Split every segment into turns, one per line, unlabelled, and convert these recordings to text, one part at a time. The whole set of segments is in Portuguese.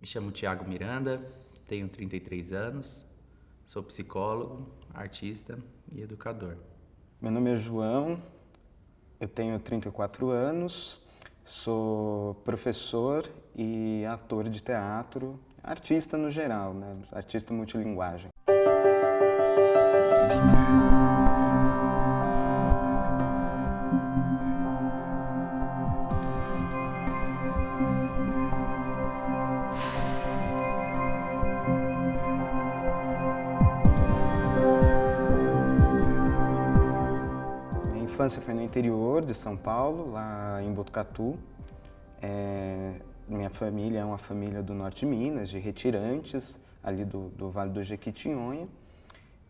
Me chamo Thiago Miranda, tenho 33 anos, sou psicólogo, artista e educador.
Meu nome é João, eu tenho 34 anos, sou professor e ator de teatro, artista no geral, né? Artista multilinguagem. Minha infância foi no interior de São Paulo, lá em Botucatu. Minha família é uma família do norte de Minas, de retirantes, ali do Vale do Jequitinhonha.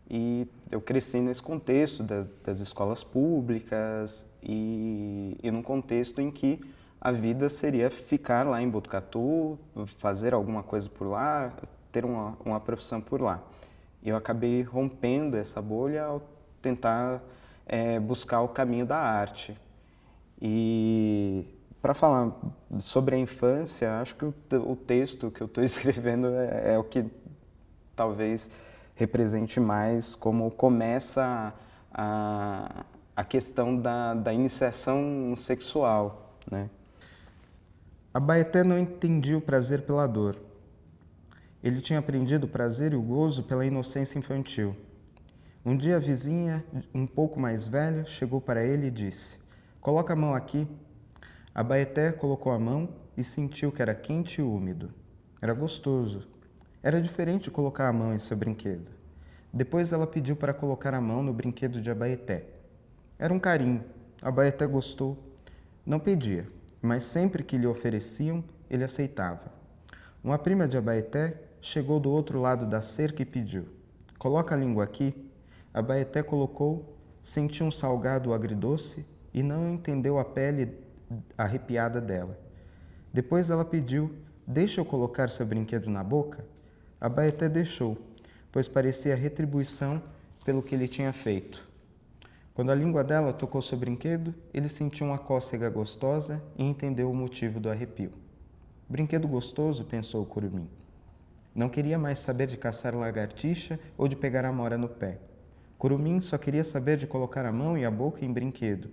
E eu cresci nesse contexto das escolas públicas e num contexto em que a vida seria ficar lá em Botucatu, fazer alguma coisa por lá, ter uma profissão por lá. E eu acabei rompendo essa bolha ao tentar buscar o caminho da arte. E para falar sobre a infância, acho que o texto que eu estou escrevendo é o que talvez represente mais como começa a questão da iniciação sexual, né?
Abaeté não entendia o prazer pela dor. Ele tinha aprendido o prazer e o gozo pela inocência infantil. Um dia a vizinha, um pouco mais velha, chegou para ele e disse: "Coloca a mão aqui." Abaeté colocou a mão e sentiu que era quente e úmido. Era gostoso. Era diferente de colocar a mão em seu brinquedo. Depois ela pediu para colocar a mão no brinquedo de Abaeté. Era um carinho. Abaeté gostou. Não pedia, mas sempre que lhe ofereciam, ele aceitava. Uma prima de Abaeté chegou do outro lado da cerca e pediu: "Coloca a língua aqui." Abaeté colocou, sentiu um salgado agridoce e não entendeu a pele arrepiada dela. Depois ela pediu: "Deixa eu colocar seu brinquedo na boca?" Abaeté deixou, pois parecia retribuição pelo que ele tinha feito. Quando a língua dela tocou seu brinquedo, ele sentiu uma cócega gostosa e entendeu o motivo do arrepio. Brinquedo gostoso, pensou o curumim. Não queria mais saber de caçar lagartixa ou de pegar amora no pé. Curumim só queria saber de colocar a mão e a boca em brinquedo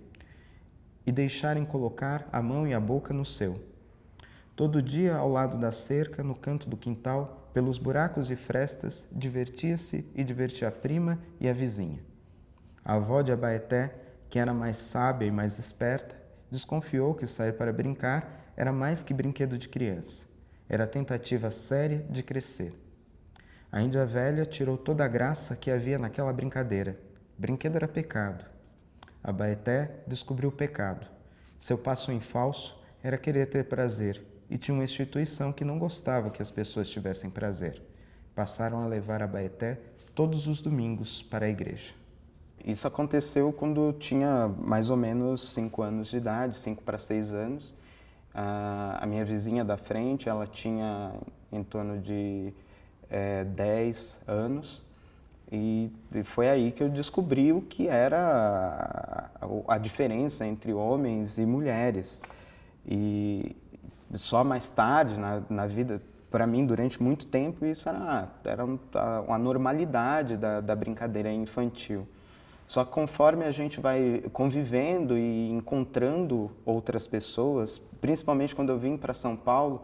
e deixarem colocar a mão e a boca no seu. Todo dia, ao lado da cerca, no canto do quintal, pelos buracos e frestas, divertia-se e divertia a prima e a vizinha. A avó de Abaeté, que era mais sábia e mais esperta, desconfiou que sair para brincar era mais que brinquedo de criança. Era tentativa séria de crescer. A índia velha tirou toda a graça que havia naquela brincadeira. Brinquedo era pecado. Abaeté descobriu o pecado. Seu passo em falso era querer ter prazer, e tinha uma instituição que não gostava que as pessoas tivessem prazer. Passaram a levar Abaeté todos os domingos para a igreja.
Isso aconteceu quando eu tinha mais ou menos 5 anos de idade, 5 para 6 anos. A minha vizinha da frente, ela tinha em torno de 10 anos. E foi aí que eu descobri o que era a diferença entre homens e mulheres. E só mais tarde, na vida, para mim, durante muito tempo, isso era uma normalidade da brincadeira infantil. Só que conforme a gente vai convivendo e encontrando outras pessoas, principalmente quando eu vim para São Paulo,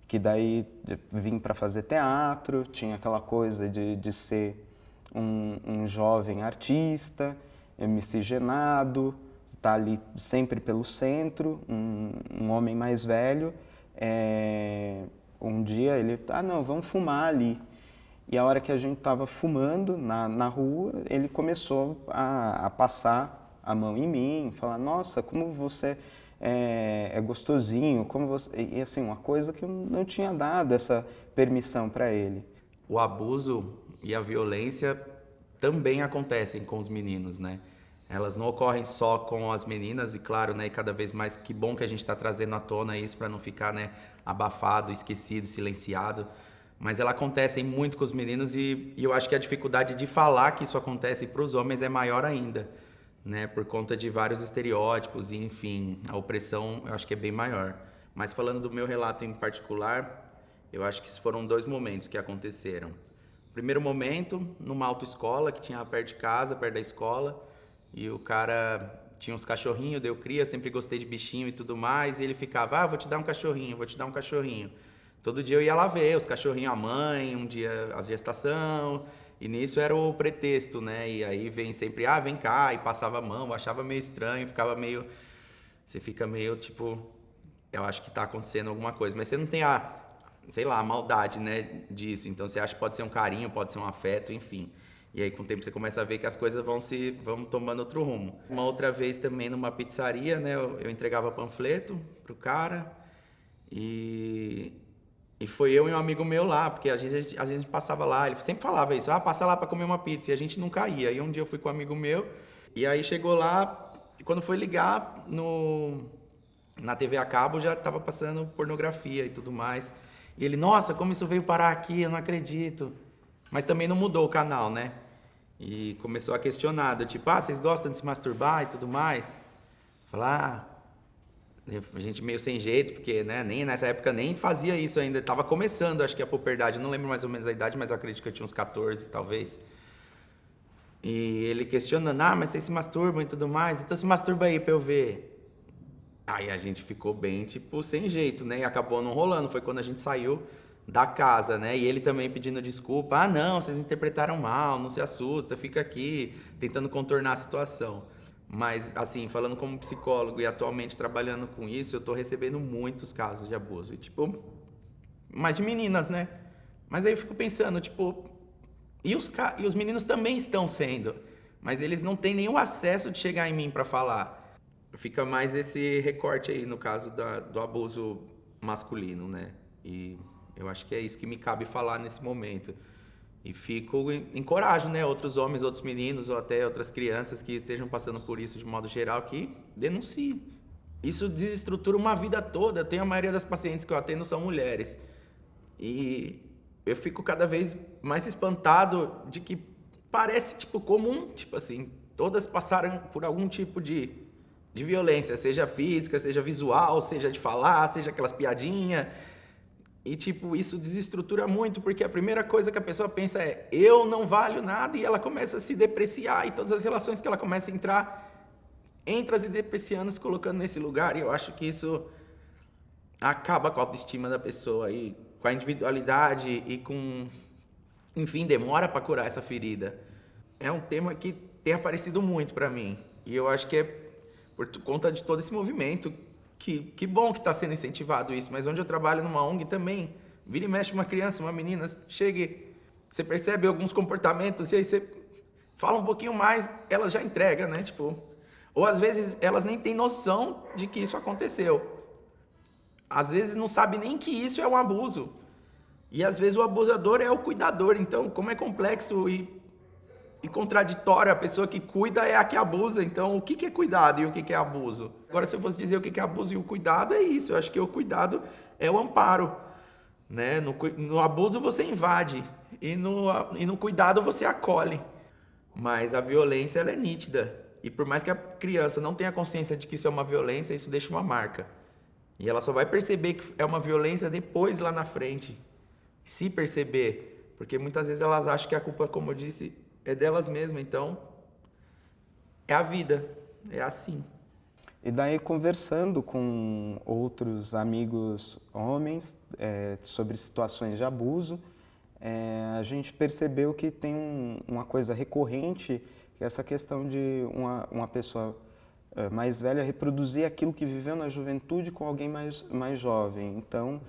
que daí vim para fazer teatro, tinha aquela coisa de ser um jovem artista, miscigenado, tá ali sempre pelo centro, um homem mais velho. Um dia ele, não, vamos fumar ali. E a hora que a gente estava fumando na rua, ele começou a passar a mão em mim, falar: "Nossa, como você é gostosinho", como você... E assim, uma coisa que eu não tinha dado essa permissão para ele.
O abuso e a violência também acontecem com os meninos, né? Elas não ocorrem só com as meninas e, claro, né, cada vez mais, que bom que a gente está trazendo à tona isso para não ficar, né, abafado, esquecido, silenciado. Mas ela acontece muito com os meninos e eu acho que a dificuldade de falar que isso acontece para os homens é maior ainda, né? Por conta de vários estereótipos e, enfim, a opressão eu acho que é bem maior. Mas falando do meu relato em particular, Eu acho que foram 2 momentos que aconteceram. Primeiro momento, numa autoescola que tinha perto de casa, perto da escola, e o cara tinha uns cachorrinhos, deu cria, sempre gostei de bichinho e tudo mais, e ele ficava, vou te dar um cachorrinho, vou te dar um cachorrinho. Todo dia eu ia lá ver os cachorrinhos, a mãe, um dia a gestação, e nisso era o pretexto, né? E aí vem sempre, vem cá, e passava a mão, eu achava meio estranho, ficava meio... Você fica meio, tipo, eu acho que tá acontecendo alguma coisa, mas você não tem sei lá, a maldade, né, disso. Então você acha que pode ser um carinho, pode ser um afeto, enfim. E aí com o tempo você começa a ver que as coisas vão tomando outro rumo. Uma outra vez também numa pizzaria, né, eu entregava panfleto pro cara e foi eu e um amigo meu lá, porque às vezes a gente passava lá, ele sempre falava isso, passa lá para comer uma pizza, e a gente nunca ia. Aí um dia eu fui com um amigo meu, e aí chegou lá, e quando foi ligar na TV a cabo já estava passando pornografia e tudo mais. E ele, nossa, como isso veio parar aqui, eu não acredito. Mas também não mudou o canal, né? E começou a questionar, tipo, vocês gostam de se masturbar e tudo mais? Falar, a gente meio sem jeito, porque, né, nem nessa época nem fazia isso ainda. Tava começando, acho que a puberdade, eu não lembro mais ou menos a idade, mas eu acredito que eu tinha uns 14, talvez. E ele questionando, mas vocês se masturbam e tudo mais, então se masturba aí pra eu ver. Aí a gente ficou bem, tipo, sem jeito, né? E acabou não rolando. Foi quando a gente saiu da casa, né? E ele também pedindo desculpa. Não, vocês me interpretaram mal, não se assusta, fica aqui, tentando contornar a situação. Mas, assim, falando como psicólogo e atualmente trabalhando com isso, eu tô recebendo muitos casos de abuso. E, tipo, mais de meninas, né? Mas aí eu fico pensando, tipo, e os meninos também estão sendo, mas eles não têm nenhum acesso de chegar em mim para falar. Fica mais esse recorte aí, no caso do abuso masculino, né? E eu acho que é isso que me cabe falar nesse momento. E encorajo, né? Outros homens, outros meninos ou até outras crianças que estejam passando por isso de modo geral, que denunciem. Isso desestrutura uma vida toda. A maioria das pacientes que eu atendo são mulheres. E eu fico cada vez mais espantado de que parece, tipo, comum. Tipo assim, todas passaram por algum tipo de violência, seja física, seja visual, seja de falar, seja aquelas piadinhas. E, tipo, isso desestrutura muito, porque a primeira coisa que a pessoa pensa é eu não valho nada, e ela começa a se depreciar, e todas as relações que ela começa a entrar, entra se depreciando, se colocando nesse lugar, e eu acho que isso acaba com a autoestima da pessoa, e com a individualidade, e com... Enfim, demora para curar essa ferida. É um tema que tem aparecido muito para mim, e eu acho que é por conta de todo esse movimento, que bom que está sendo incentivado isso, mas onde eu trabalho numa ONG também, vira e mexe uma criança, uma menina, chega, você percebe alguns comportamentos, e aí você fala um pouquinho mais, ela já entrega, né? Tipo, ou às vezes elas nem têm noção de que isso aconteceu. Às vezes não sabe nem que isso é um abuso. E às vezes o abusador é o cuidador, então como é complexo e contraditório, a pessoa que cuida é a que abusa, então o que é cuidado e o que é abuso? Agora, se eu fosse dizer o que é abuso e o cuidado, é isso, eu acho que o cuidado é o amparo, né? No abuso você invade e no cuidado você acolhe, mas a violência ela é nítida, e por mais que a criança não tenha consciência de que isso é uma violência, isso deixa uma marca, e ela só vai perceber que é uma violência depois, lá na frente, se perceber, porque muitas vezes elas acham que a culpa, como eu disse, é delas mesmas, então é a vida, é assim.
E daí, conversando com outros amigos homens sobre situações de abuso, a gente percebeu que tem uma coisa recorrente, que é essa questão de uma pessoa mais velha reproduzir aquilo que viveu na juventude com alguém mais jovem. Então,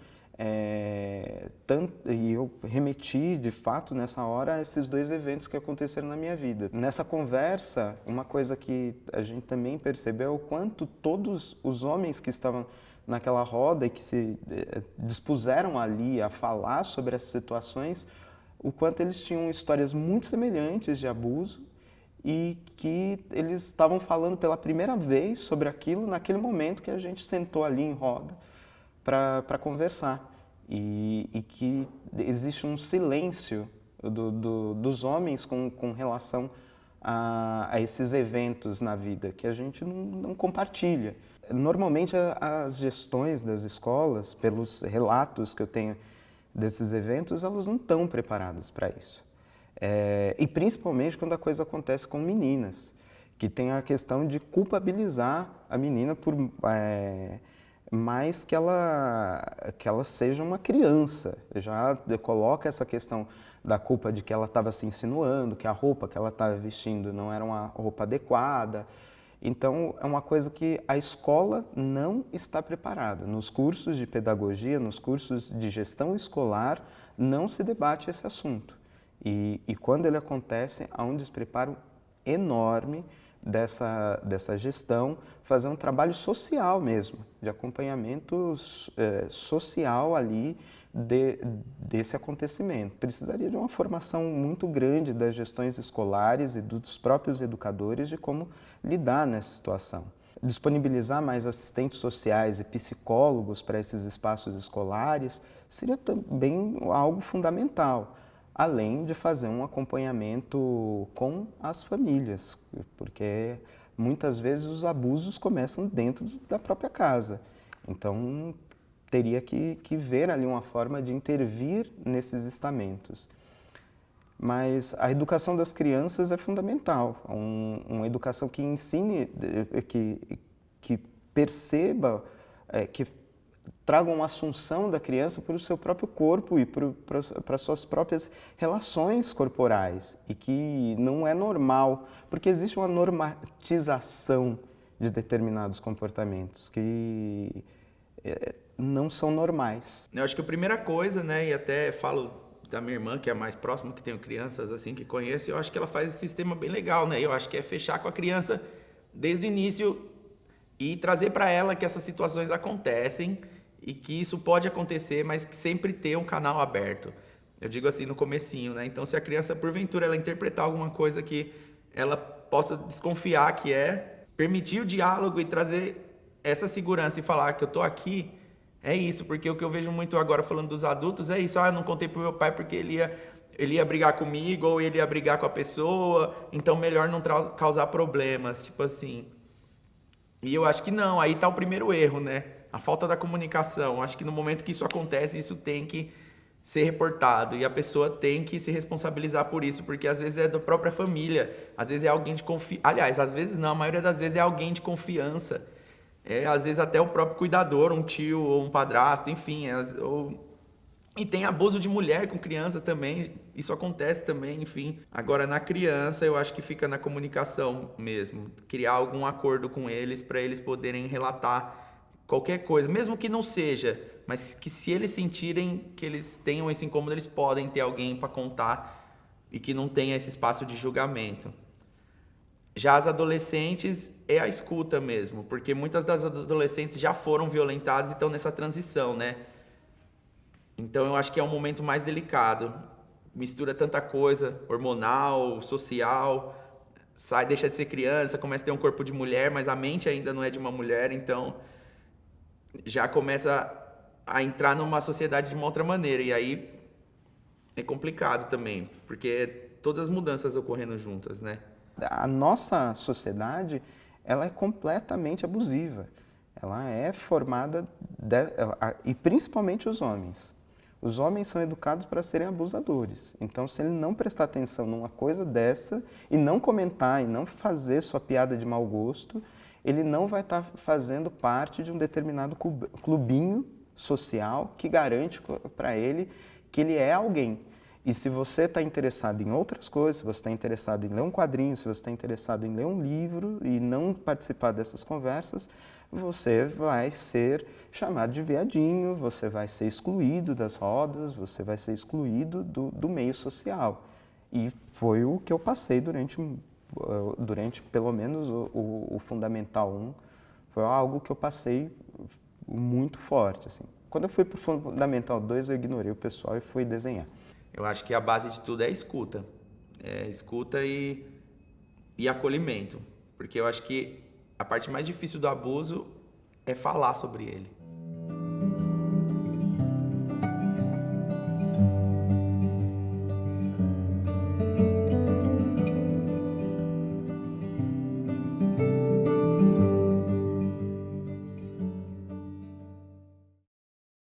e eu remeti, de fato, nessa hora, a esses 2 eventos que aconteceram na minha vida. Nessa conversa, uma coisa que a gente também percebeu é o quanto todos os homens que estavam naquela roda e que se dispuseram ali a falar sobre essas situações, o quanto eles tinham histórias muito semelhantes de abuso e que eles estavam falando pela primeira vez sobre aquilo naquele momento que a gente sentou ali em roda para conversar, e que existe um silêncio dos homens com relação a esses eventos na vida, que a gente não compartilha. Normalmente as gestões das escolas, pelos relatos que eu tenho desses eventos, elas não estão preparadas para isso. E principalmente quando a coisa acontece com meninas, que tem a questão de culpabilizar a menina por mais que ela seja uma criança. Já coloca essa questão da culpa de que ela estava se insinuando, que a roupa que ela estava vestindo não era uma roupa adequada. Então, é uma coisa que a escola não está preparada. Nos cursos de pedagogia, nos cursos de gestão escolar, não se debate esse assunto. E quando ele acontece, há um despreparo enorme dessa gestão, fazer um trabalho social mesmo, de acompanhamento social ali desse acontecimento. Precisaria de uma formação muito grande das gestões escolares e dos próprios educadores de como lidar nessa situação. Disponibilizar mais assistentes sociais e psicólogos para esses espaços escolares seria também algo fundamental, além de fazer um acompanhamento com as famílias, porque muitas vezes os abusos começam dentro da própria casa. Então, teria que ver ali uma forma de intervir nesses estamentos. Mas a educação das crianças é fundamental, uma educação que ensine, que perceba, que traga uma assunção da criança para o seu próprio corpo e para as suas próprias relações corporais, e que não é normal, porque existe uma normatização de determinados comportamentos que não são normais.
Eu acho que a primeira coisa, né, e até falo da minha irmã, que é a mais próxima, que tenho crianças assim que conheço, eu acho que ela faz esse sistema bem legal, né? Eu acho que é fechar com a criança desde o início e trazer para ela que essas situações acontecem e que isso pode acontecer, mas que sempre ter um canal aberto. Eu digo assim no comecinho, né? Então, se a criança, porventura, ela interpretar alguma coisa que ela possa desconfiar que permitir o diálogo e trazer essa segurança e falar que eu tô aqui, é isso, porque o que eu vejo muito agora falando dos adultos é isso, eu não contei pro meu pai porque ele ia brigar comigo ou ele ia brigar com a pessoa, então melhor não causar problemas, tipo assim. E eu acho que não, aí tá o primeiro erro, né? A falta da comunicação. Acho que no momento que isso acontece, isso tem que ser reportado e a pessoa tem que se responsabilizar por isso, porque às vezes é da própria família, às vezes é alguém de confiança. Aliás, às vezes não, a maioria das vezes é alguém de confiança. Às vezes até o próprio cuidador, um tio ou um padrasto, enfim. E tem abuso de mulher com criança também, isso acontece também, enfim. Agora, na criança, eu acho que fica na comunicação mesmo. Criar algum acordo com eles para eles poderem relatar qualquer coisa, mesmo que não seja, mas que se eles sentirem que eles tenham esse incômodo, eles podem ter alguém para contar e que não tenha esse espaço de julgamento. Já as adolescentes é a escuta mesmo, porque muitas das adolescentes já foram violentadas e estão nessa transição, né? Então eu acho que é um momento mais delicado. Mistura tanta coisa, hormonal, social, deixa de ser criança, começa a ter um corpo de mulher, mas a mente ainda não é de uma mulher, então já começa a entrar numa sociedade de uma outra maneira. E aí é complicado também, porque todas as mudanças ocorrendo juntas, né?
A nossa sociedade, ela é completamente abusiva. Ela é formada, e principalmente os homens. Os homens são educados para serem abusadores. Então, se ele não prestar atenção numa coisa dessa, e não comentar, e não fazer sua piada de mau gosto, ele não vai estar fazendo parte de um determinado clubinho social que garante para ele que ele é alguém. E se você está interessado em outras coisas, se você está interessado em ler um quadrinho, se você está interessado em ler um livro e não participar dessas conversas, você vai ser chamado de viadinho, você vai ser excluído das rodas, você vai ser excluído do meio social. E foi o que eu passei durante pelo menos o Fundamental 1, foi algo que eu passei muito forte. Assim. Quando eu fui para o Fundamental 2, eu ignorei o pessoal e fui desenhar.
Eu acho que a base de tudo é escuta. Escuta e acolhimento. Porque eu acho que a parte mais difícil do abuso é falar sobre ele.